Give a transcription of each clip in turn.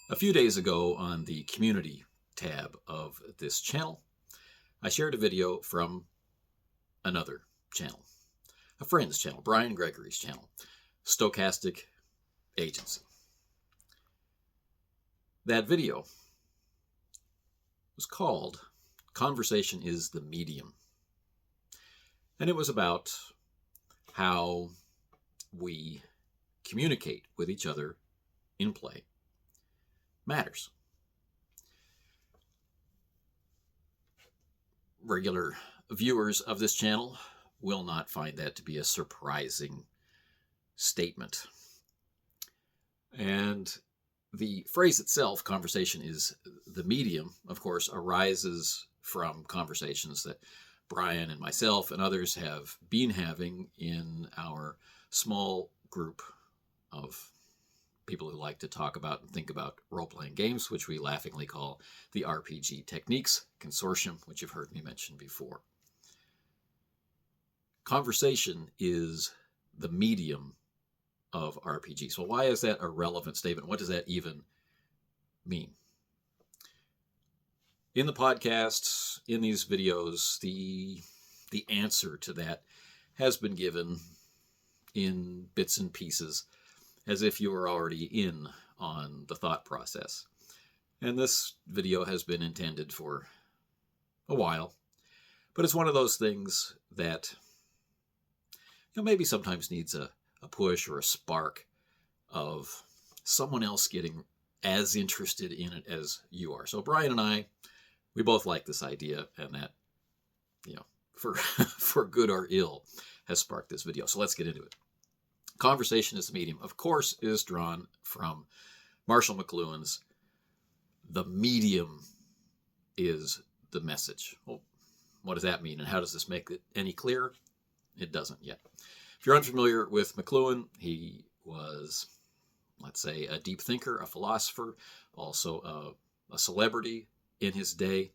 A few days ago on the community tab of this channel, I shared a video from another channel, a friend's channel, Brian Gregory's channel, Stochastic Agency. That video was called Conversation is the Medium. And it was about how we communicate with each other in play matters. Regular viewers of this channel will not find that to be a surprising statement. And the phrase itself, conversation is the medium, of course, arises from conversations that Brian and myself and others have been having in our small group of people who like to talk about and think about role-playing games, which we laughingly call the RPG Techniques Consortium, which you've heard me mention before. Conversation is the medium of RPGs. Well, why is that a relevant statement? What does that even mean? In the podcasts, in these videos, the answer to that has been given in bits and pieces, as if you were already in on the thought process. And this video has been intended for a while, but it's one of those things that maybe sometimes needs a push or a spark of someone else getting as interested in it as you are. So Brian and I, we both like this idea, and that, for good or ill, has sparked this video. So let's get into it. Conversation is the medium, of course, is drawn from Marshall McLuhan's "The medium is the message." Well, what does that mean, and how does this make it any clearer? It doesn't yet. If you're unfamiliar with McLuhan, he was, let's say, a deep thinker, a philosopher, also a celebrity in his day,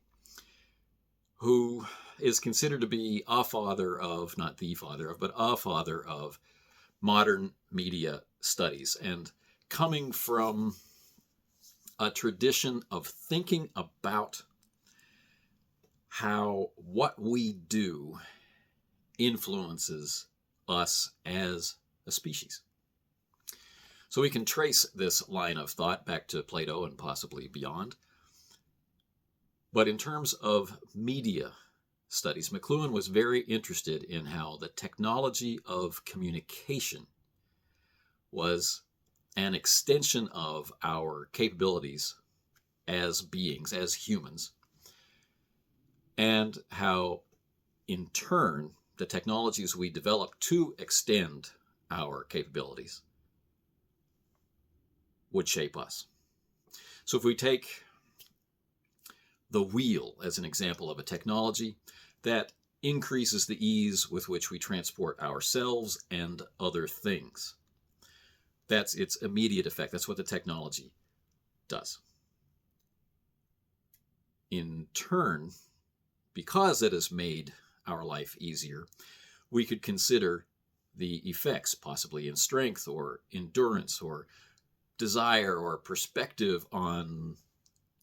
who is considered to be a father of, not the father of, but a father of modern media studies, and coming from a tradition of thinking about how what we do influences us as a species. So we can trace this line of thought back to Plato and possibly beyond. But in terms of media studies, McLuhan was very interested in how the technology of communication was an extension of our capabilities as beings, as humans, and how, in turn, the technologies we develop to extend our capabilities would shape us. So if we take the wheel as an example of a technology that increases the ease with which we transport ourselves and other things, that's its immediate effect. That's what the technology does. In turn, because it has made our life easier, we could consider the effects, possibly in strength or endurance or desire or perspective on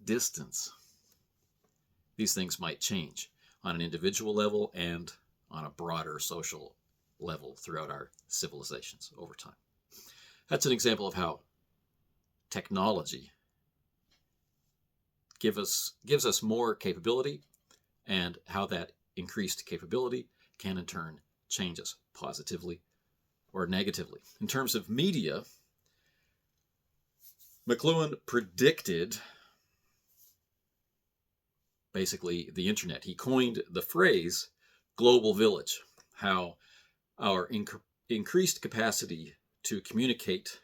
distance. These things might change on an individual level and on a broader social level throughout our civilizations over time. That's an example of how technology gives us more capability, and how that increased capability can in turn change us positively or negatively. In terms of media, McLuhan predicted basically the internet. He coined the phrase global village, how our increased capacity to communicate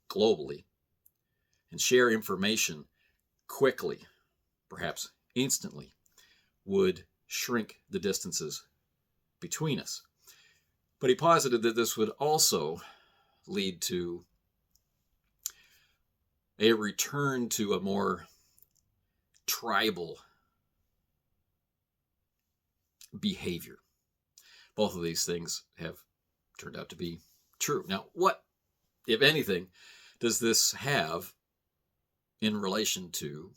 globally and share information quickly, perhaps instantly, would shrink the distances between us. But he posited that this would also lead to a return to a more tribal behavior. Both of these things have turned out to be true. Now, what, if anything, does this have in relation to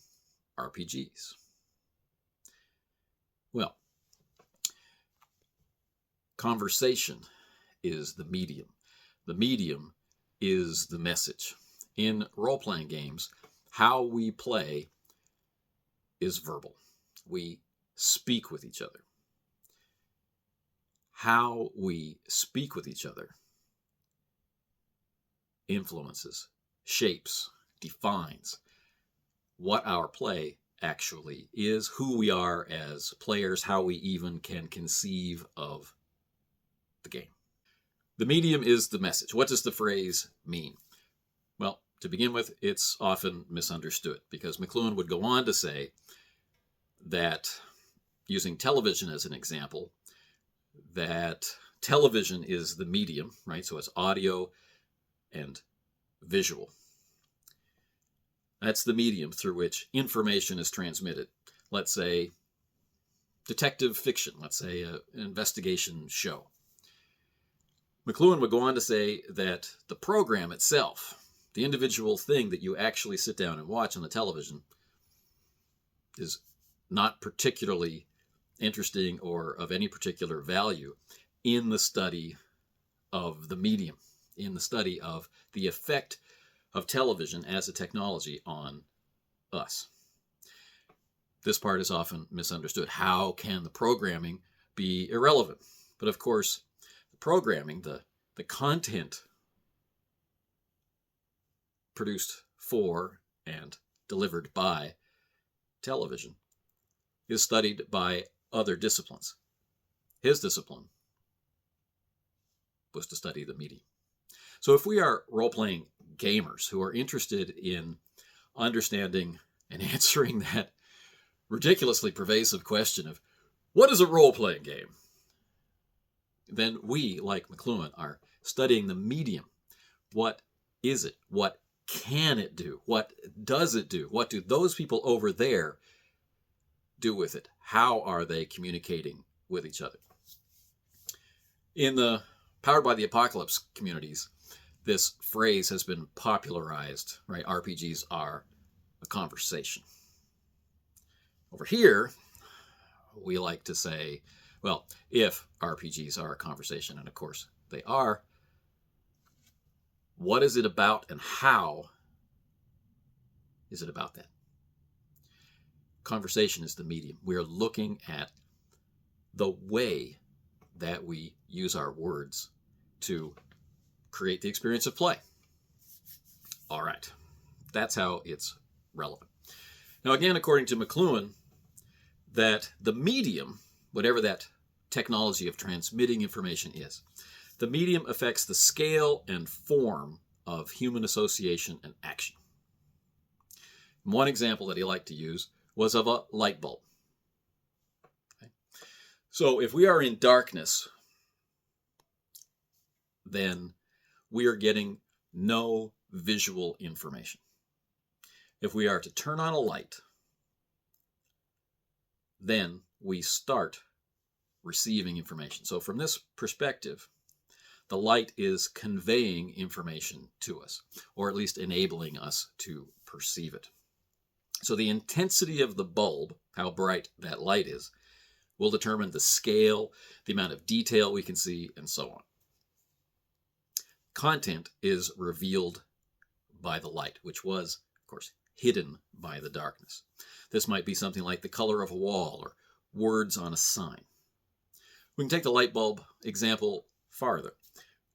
RPGs? Well, conversation is the medium. The medium is the message. In role-playing games, how we play is verbal. We speak with each other. How we speak with each other influences, shapes, defines what our play actually is, who we are as players, how we even can conceive of the game. The medium is the message. What does the phrase mean? Well, to begin with, it's often misunderstood because McLuhan would go on to say that, using television as an example, that television is the medium, right? So it's audio and visual. That's the medium through which information is transmitted. Let's say detective fiction, let's say an investigation show. McLuhan would go on to say that the program itself, the individual thing that you actually sit down and watch on the television, is not particularly interesting or of any particular value in the study of the medium, in the study of the effect of television as a technology on us. This part is often misunderstood. How can the programming be irrelevant? But of course, the programming, the content produced for and delivered by television, is studied by other disciplines. His discipline was to study the medium. So if we are role-playing gamers who are interested in understanding and answering that ridiculously pervasive question of what is a role-playing game, then we, like McLuhan, are studying the medium. What is it? What can it do? What does it do? What do those people over there do with it? How are they communicating with each other? In the Powered by the Apocalypse communities, this phrase has been popularized, right? RPGs are a conversation. Over here, we like to say, well, if RPGs are a conversation, and of course they are, what is it about and how is it about that? Conversation is the medium. We're looking at the way that we use our words to create the experience of play. All right, that's how it's relevant. Now, again, according to McLuhan, that the medium, whatever that technology of transmitting information is, the medium affects the scale and form of human association and action. One example that he liked to use was of a light bulb. Okay. So if we are in darkness, then we are getting no visual information. If we are to turn on a light, then we start receiving information. So from this perspective, the light is conveying information to us, or at least enabling us to perceive it. So the intensity of the bulb, how bright that light is, will determine the scale, the amount of detail we can see, and so on. Content is revealed by the light, which was, of course, hidden by the darkness. This might be something like the color of a wall or words on a sign. We can take the light bulb example farther.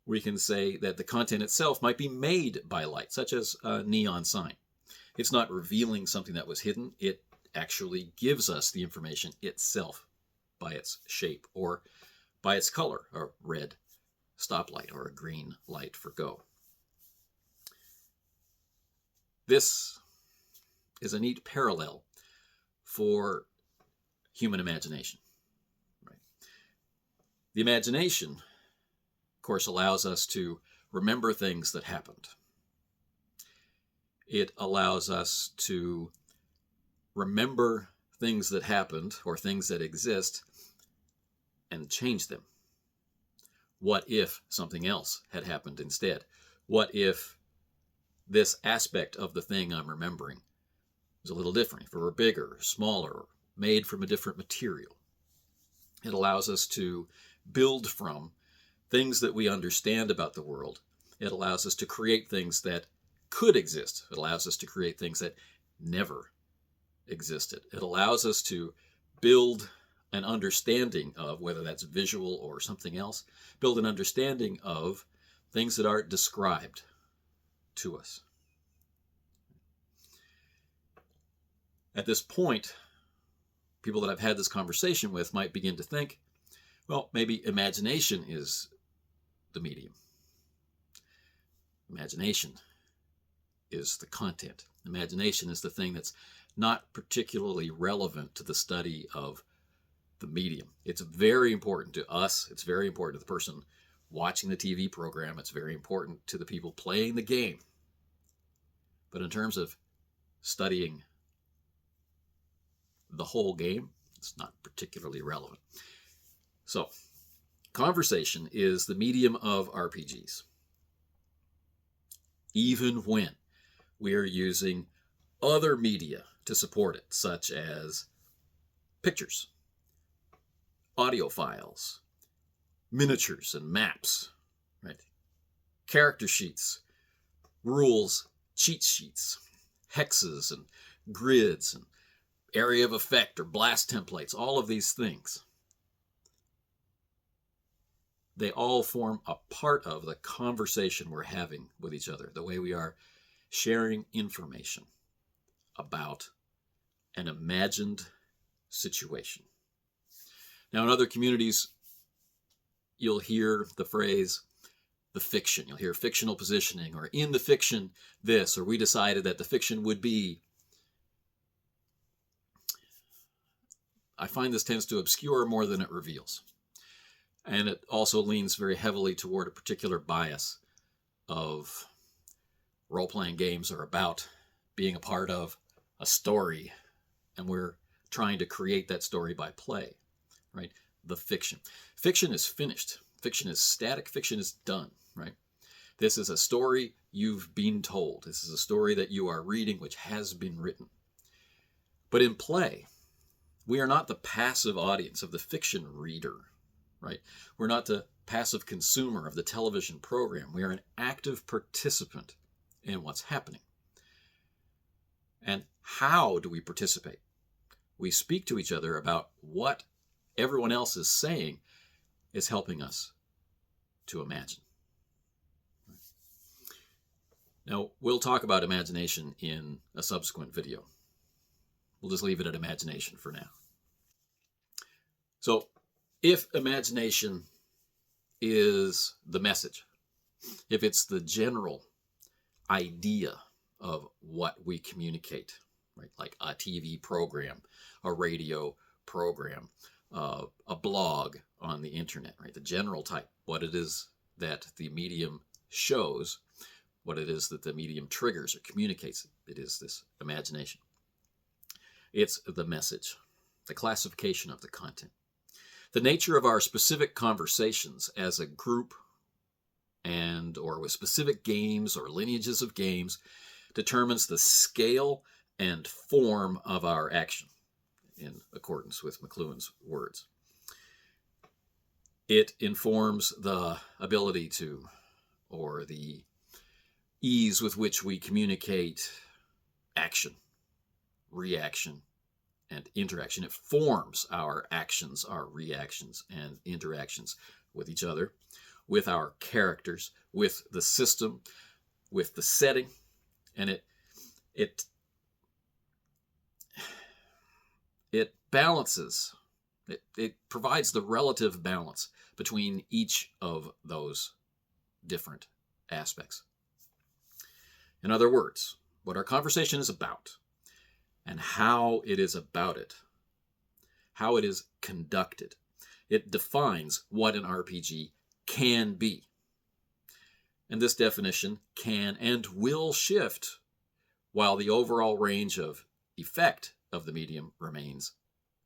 We can say that the content itself might be made by light, such as a neon sign. It's not revealing something that was hidden. It actually gives us the information itself by its shape or by its color, a red stoplight or a green light for go. This is a neat parallel for human imagination. Right? The imagination, of course, allows us to remember things that happened. It allows us to remember things that happened or things that exist and change them. What if something else had happened instead? What if this aspect of the thing I'm remembering is a little different. If it were bigger, smaller, made from a different material. It allows us to build from things that we understand about the world. It allows us to create things that could exist. It allows us to create things that never existed. It allows us to build an understanding of, whether that's visual or something else, build an understanding of things that aren't described to us. At this point, people that I've had this conversation with might begin to think, well, maybe imagination is the medium. Imagination is the content. Imagination is the thing that's not particularly relevant to the study of the medium. It's very important to us. It's very important to the person watching the TV program. It's very important to the people playing the game. But in terms of studying the whole game, it's not particularly relevant. So, conversation is the medium of RPGs. Even when we are using other media to support it, such as pictures, audio files, miniatures and maps, right? Character sheets, rules, cheat sheets, hexes and grids and area of effect or blast templates, all of these things. They all form a part of the conversation we're having with each other, the way we are sharing information about an imagined situation. Now, in other communities, you'll hear the phrase, the fiction. You'll hear fictional positioning, or in the fiction this, or we decided that the fiction would be. I find this tends to obscure more than it reveals. And it also leans very heavily toward a particular bias of role-playing games are about being a part of a story, and we're trying to create that story by play, right? The fiction. Fiction is finished. Fiction is static. Fiction is done, right? This is a story you've been told. This is a story that you are reading, which has been written. But in play, we are not the passive audience of the fiction reader, right? We're not the passive consumer of the television program. We are an active participant in what's happening. And how do we participate? We speak to each other about what everyone else is saying is helping us to imagine. Now, we'll talk about imagination in a subsequent video. We'll just leave it at imagination for now. So, if imagination is the message, if it's the general idea of what we communicate, right? Like a TV program, a radio program, a blog on the internet, right? The general type, what it is that the medium shows, what it is that the medium triggers or communicates. It is this imagination. It's the message, the classification of the content. The nature of our specific conversations as a group and or with specific games or lineages of games determines the scale and form of our action, in accordance with McLuhan's words. It informs the ability to, or the ease with which we communicate action, reaction, and interaction. It forms our actions, our reactions, and interactions with each other, with our characters, with the system, with the setting, and it balances, it provides the relative balance between each of those different aspects. In other words, what our conversation is about and how it is about it, how it is conducted, it defines what an RPG can be. And this definition can and will shift while the overall range of effect of the medium remains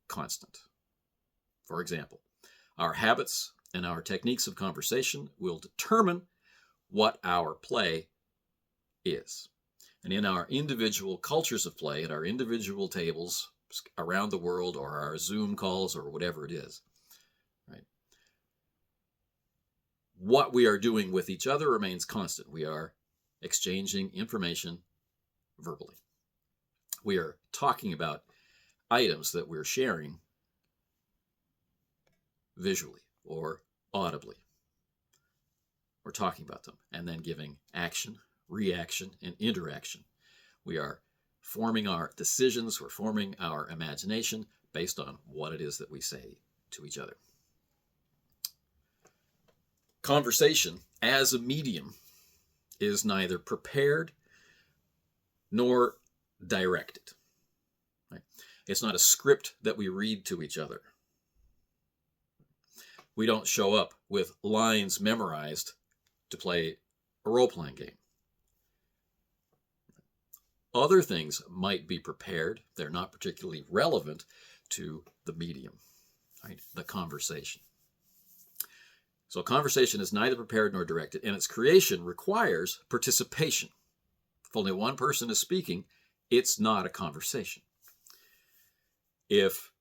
constant. For example, our habits and our techniques of conversation will determine what our play is. And in our individual cultures of play, at our individual tables around the world, or our Zoom calls, or whatever it is, right? What we are doing with each other remains constant. We are exchanging information verbally. We are talking about items that we're sharing visually or audibly. We're talking about them and then giving action, reaction, and interaction. We are forming our decisions, we're forming our imagination based on what it is that we say to each other. Conversation as a medium is neither prepared nor directed. Right? It's not a script that we read to each other. We don't show up with lines memorized to play a role-playing game. Other things might be prepared. They're not particularly relevant to the medium, right? The conversation. So conversation is neither prepared nor directed, and its creation requires participation. If only one person is speaking, it's not a conversation. If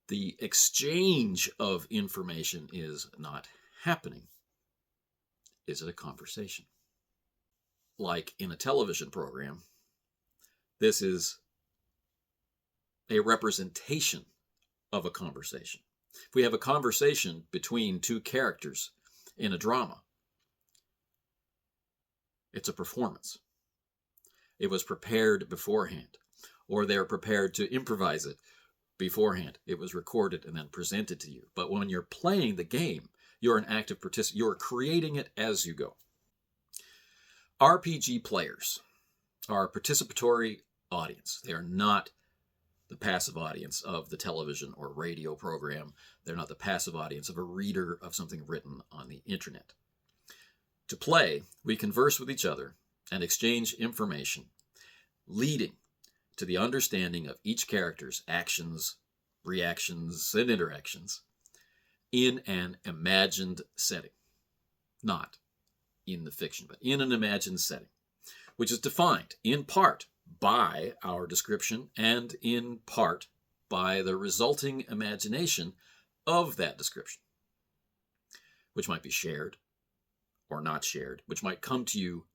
the exchange of information is not happening, is it a conversation? Like in a television program, this is a representation of a conversation. If we have a conversation between two characters in a drama, it's a performance. It was prepared beforehand, or they're prepared to improvise it beforehand. It was recorded and then presented to you. But when you're playing the game, you're an active participant. You're creating it as you go. RPG players are a participatory audience. They are not the passive audience of the television or radio program. They're not the passive audience of a reader of something written on the internet. To play, we converse with each other and exchange information, leading to the understanding of each character's actions, reactions, and interactions in an imagined setting. Not in the fiction, but in an imagined setting, which is defined in part by our description and in part by the resulting imagination of that description, which might be shared or not shared, which might come to you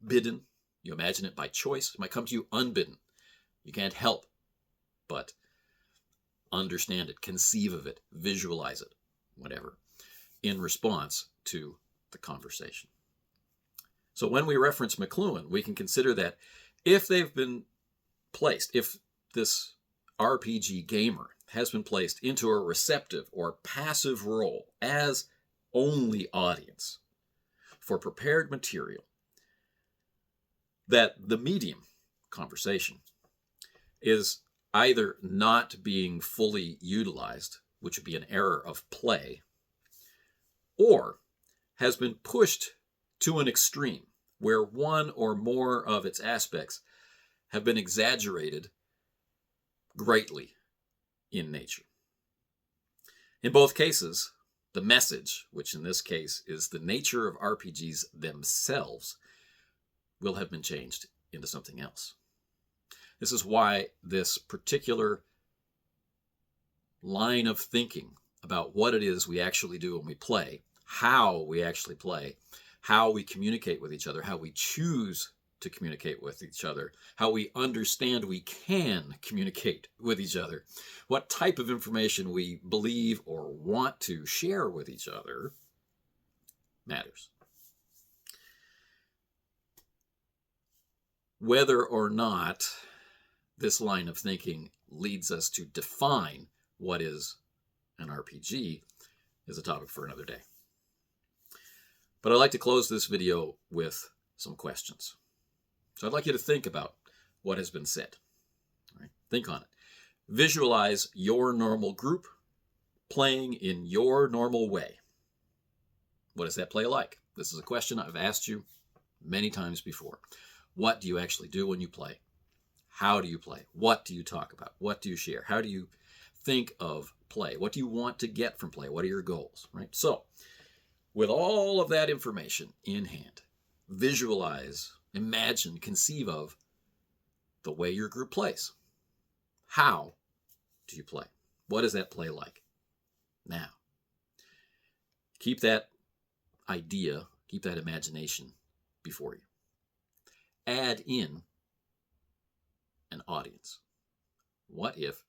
bidden. You imagine it by choice. It might come to you unbidden. You can't help but understand it, conceive of it, visualize it, whatever, in response to the conversation. So when we reference McLuhan, we can consider that if they've been placed, if this RPG gamer has been placed into a receptive or passive role as only audience for prepared material, that the medium, conversation, is either not being fully utilized, which would be an error of play, or has been pushed to an extreme where one or more of its aspects have been exaggerated greatly in nature. In both cases, the message, which in this case is the nature of RPGs themselves, will have been changed into something else. This is why this particular line of thinking about what it is we actually do when we play, how we actually play, how we communicate with each other, how we choose to communicate with each other, how we understand we can communicate with each other, what type of information we believe or want to share with each other matters. Whether or not this line of thinking leads us to define what is an RPG is a topic for another day. But I'd like to close this video with some questions. So I'd like you to think about what has been said. All right? Think on it. Visualize your normal group playing in your normal way. What does that play like? This is a question I've asked you many times before. What do you actually do when you play? How do you play? What do you talk about? What do you share? How do you think of play? What do you want to get from play? What are your goals? Right? So, with all of that information in hand, visualize imagine, conceive of the way your group plays. How do you play? What is that play like? Now, keep that idea, keep that imagination before you. Add in an audience. What if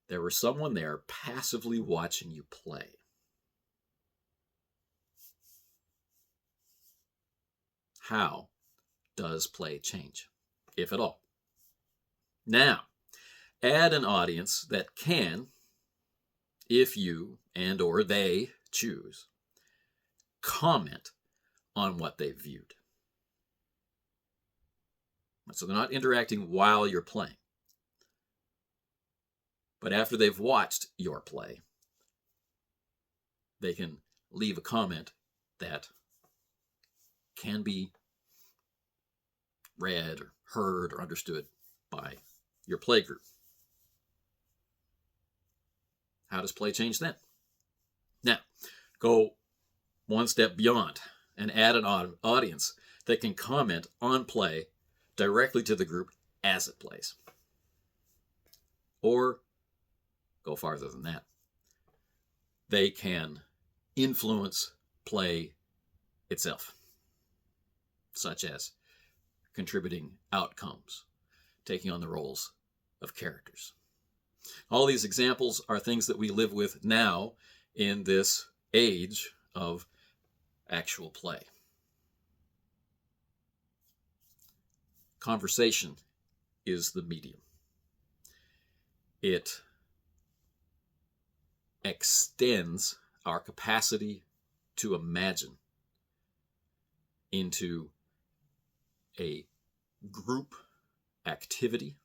there was someone there passively watching you play? How does play change, if at all? Now, add an audience that can, if you and or they choose, comment on what they've viewed. So they're not interacting while you're playing. But after they've watched your play, they can leave a comment that can be read or heard or understood by your play group. How does play change then? Now, go one step beyond and add an audience that can comment on play directly to the group as it plays. Or go farther than that. They can influence play itself, such as contributing outcomes, taking on the roles of characters. All these examples are things that we live with now in this age of actual play. Conversation is the medium. It extends our capacity to imagine into a group activity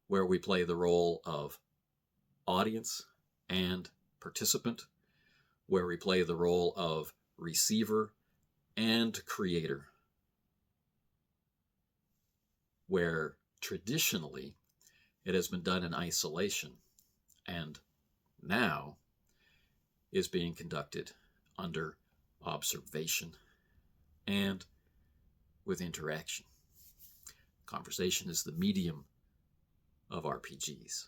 where we play the role of audience and participant, where we play the role of receiver and creator, where traditionally it has been done in isolation and now is being conducted under observation and with interaction. Conversation is the medium of RPGs.